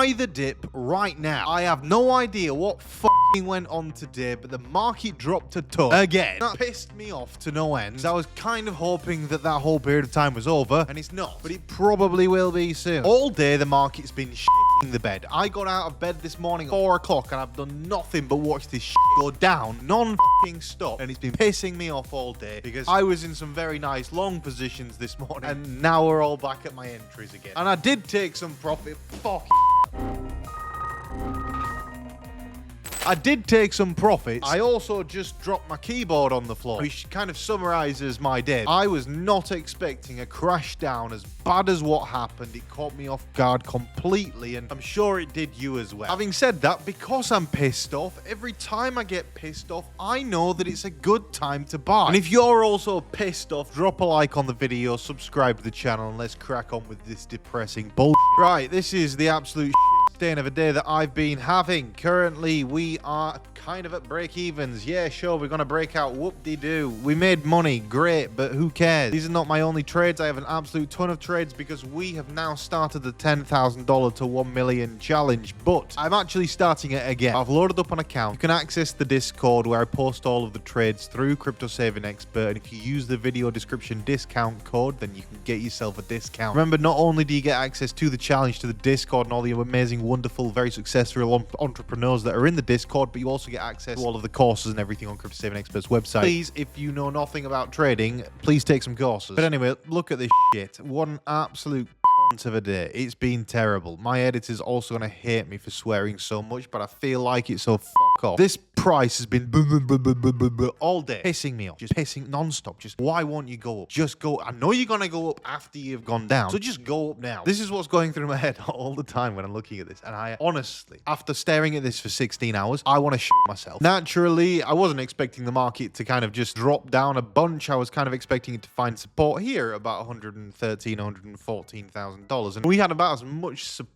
buy the dip right now. I have no idea what fucking went on today, but the market dropped a ton again. That pissed me off to no end, because I was kind of hoping that that whole period of time was over, and it's not, but it probably will be soon. All day the market's been shitting the bed. I got out of bed this morning at 4 o'clock and I've done nothing but watch this shit go down non-fucking stop, and it's been pissing me off all day because I was in some very nice long positions this morning, and now we're all back at my entries again. And I did take some profit. Fuck. I did take some profits. I also just dropped my keyboard on the floor, which kind of summarizes my day. I was not expecting a crash down as bad as what happened. It caught me off guard completely, and I'm sure it did you as well. Having said that, because I'm pissed off, every time I get pissed off, I know that it's a good time to buy. And if you're also pissed off, drop a like on the video, subscribe to the channel, and let's crack on with this depressing bullshit. Right, this is the absolute stain of a day that I've been having. Currently, we are kind of at break evens. Yeah, sure, we're gonna break out. Whoop-de-doo. We made money, great, but who cares? These are not my only trades. I have an absolute ton of trades because we have now started the $10,000 to 1 million challenge, but I'm actually starting it again. I've loaded up an account. You can access the Discord where I post all of the trades through Crypto Saving Expert, and if you use the video description discount code, then you can get yourself a discount. Remember, not only do you get access to the challenge, to the Discord, and all the amazing, wonderful, very successful entrepreneurs that are in the Discord, but you also get access to all of the courses and everything on Crypto Saving Expert's website. Please, if you know nothing about trading, please take some courses. But anyway, look at this shit. What an absolute cunt of a day. It's been terrible. My editor's also gonna hate me for swearing so much, but I feel like it, so fuck off. This price has been all day pissing me off, just pissing non-stop. Just, why won't you go up? Just go. I know you're gonna go up after you've gone down, so just go up now. This is what's going through my head all the time when I'm looking at this, and I honestly, after staring at this for 16 hours, I want to shit myself. Naturally, I wasn't expecting the market to kind of just drop down a bunch. I was kind of expecting it to find support here about $113,000, $114,000, and we had about as much support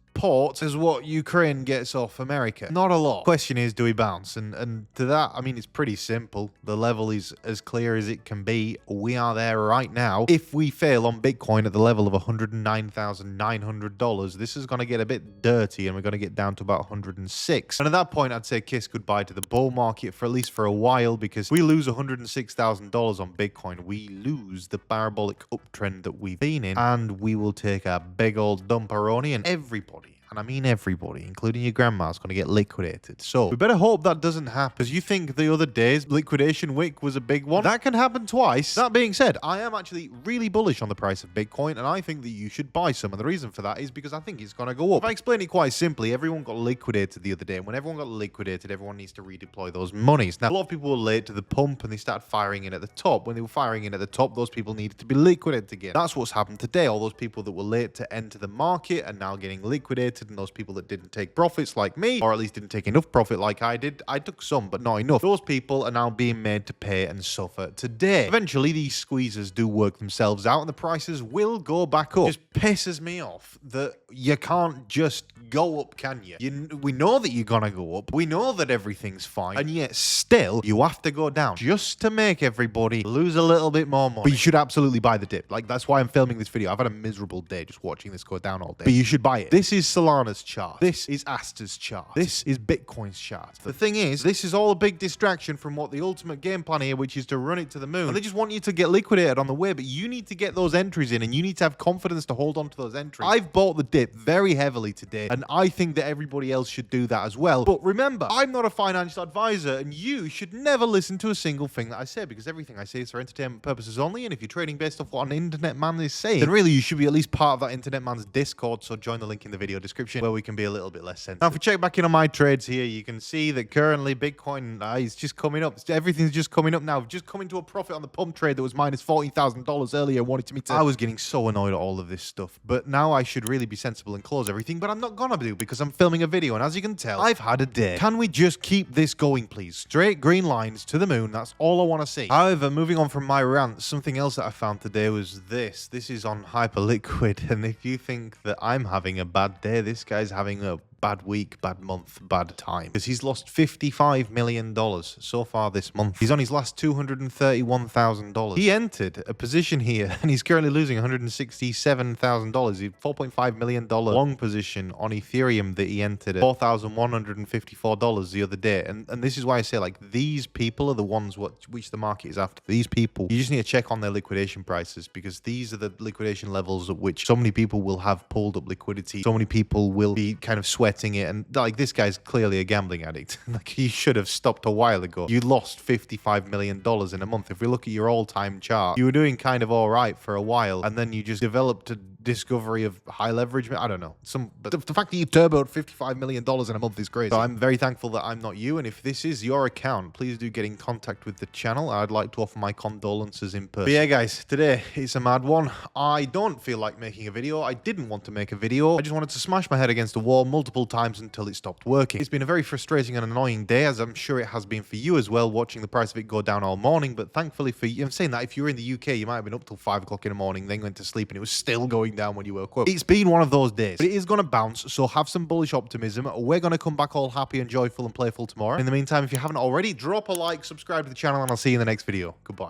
as what Ukraine gets off America. Not a lot. Question is, do we bounce? And to that, I mean, it's pretty simple. The level is as clear as it can be. We are there right now. If we fail on Bitcoin at the level of $109,900, this is going to get a bit dirty, and we're going to get down to about 106. And at that point, I'd say kiss goodbye to the bull market for at least for a while, because we lose $106,000 on Bitcoin. We lose the parabolic uptrend that we've been in, and we will take a big old dumperoni, and everybody, and I mean everybody, including your grandma's, going to get liquidated. So we better hope that doesn't happen, because you think the other day's liquidation week was a big one. That can happen twice. That being said, I am actually really bullish on the price of Bitcoin, and I think that you should buy some. And the reason for that is because I think it's going to go up. If I explain it quite simply, everyone got liquidated the other day, and when everyone got liquidated, everyone needs to redeploy those monies. Now, a lot of people were late to the pump, and they started firing in at the top. When they were firing in at the top, those people needed to be liquidated again. That's what's happened today. All those people that were late to enter the market are now getting liquidated, and those people that didn't take profits like me, or at least didn't take enough profit like I did, I took some, but not enough. Those people are now being made to pay and suffer today. Eventually, these squeezes do work themselves out, and the prices will go back up. It just pisses me off that you can't just go up, can you? We know that you're gonna go up. We know that everything's fine, and yet still you have to go down just to make everybody lose a little bit more money. But you should absolutely buy the dip. Like, that's why I'm filming this video. I've had a miserable day just watching this go down all day. But you should buy it. This is Solana's chart. This is Aster's chart. This is Bitcoin's chart. The thing is, this is all a big distraction from what the ultimate game plan here, which is to run it to the moon. And they just want you to get liquidated on the way, but you need to get those entries in, and you need to have confidence to hold on to those entries. I've bought the dip very heavily today, and I think that everybody else should do that as well. But remember, I'm not a financial advisor, and you should never listen to a single thing that I say, because everything I say is for entertainment purposes only. And if you're trading based off what an internet man is saying, then really you should be at least part of that internet man's Discord. So join the link in the video description where we can be a little bit less sensitive. Now, if we check back in on my trades here, you can see that currently Bitcoin is just coming up. Everything's just coming up now. We've just come into a profit on the pump trade that was minus $14,000 earlier. I was getting so annoyed at all of this stuff, but now I should really be sensible and close everything, but I'm not gonna do, because I'm filming a video, and as you can tell, I've had a day. Can we just keep this going, please? Straight green lines to the moon. That's all I want to see. However, moving on from my rant, something else that I found today was this. This is on HYPERLIQUID, and if you think that I'm having a bad day, this guy's having a bad week, bad month, bad time. Because he's lost $55 million so far this month. He's on his last $231,000. He entered a position here and he's currently losing $167,000. He's $4.5 million long position on Ethereum that he entered at $4,154 the other day. And this is why I say, like, these people are the ones which the market is after. These people, you just need to check on their liquidation prices, because these are the liquidation levels at which so many people will have pulled up liquidity. So many people will be kind of sweating it. And like, this guy's clearly a gambling addict. Like, he should have stopped a while ago. You lost $55 million in a month. If we look at your all-time chart, you were doing kind of all right for a while, and then you just developed a discovery of high leverage. I don't know. But the fact that you turboed $55 million in a month is crazy. So I'm very thankful that I'm not you. And if this is your account, please do get in contact with the channel. I'd like to offer my condolences in person. But yeah, guys, today it's a mad one. I don't feel like making a video. I didn't want to make a video. I just wanted to smash my head against a wall multiple times until it stopped working. It's been a very frustrating and annoying day, as I'm sure it has been for you as well, watching the price of it go down all morning. But thankfully for you, I'm saying that if you were in the UK, you might have been up till 5 o'clock in the morning, then went to sleep, and it was still going down when you woke up. It's been one of those days, but it is going to bounce, so have some bullish optimism. We're going to come back all happy and joyful and playful tomorrow. In the meantime, if you haven't already, drop a like, subscribe to the channel, and I'll see you in the next video. Goodbye.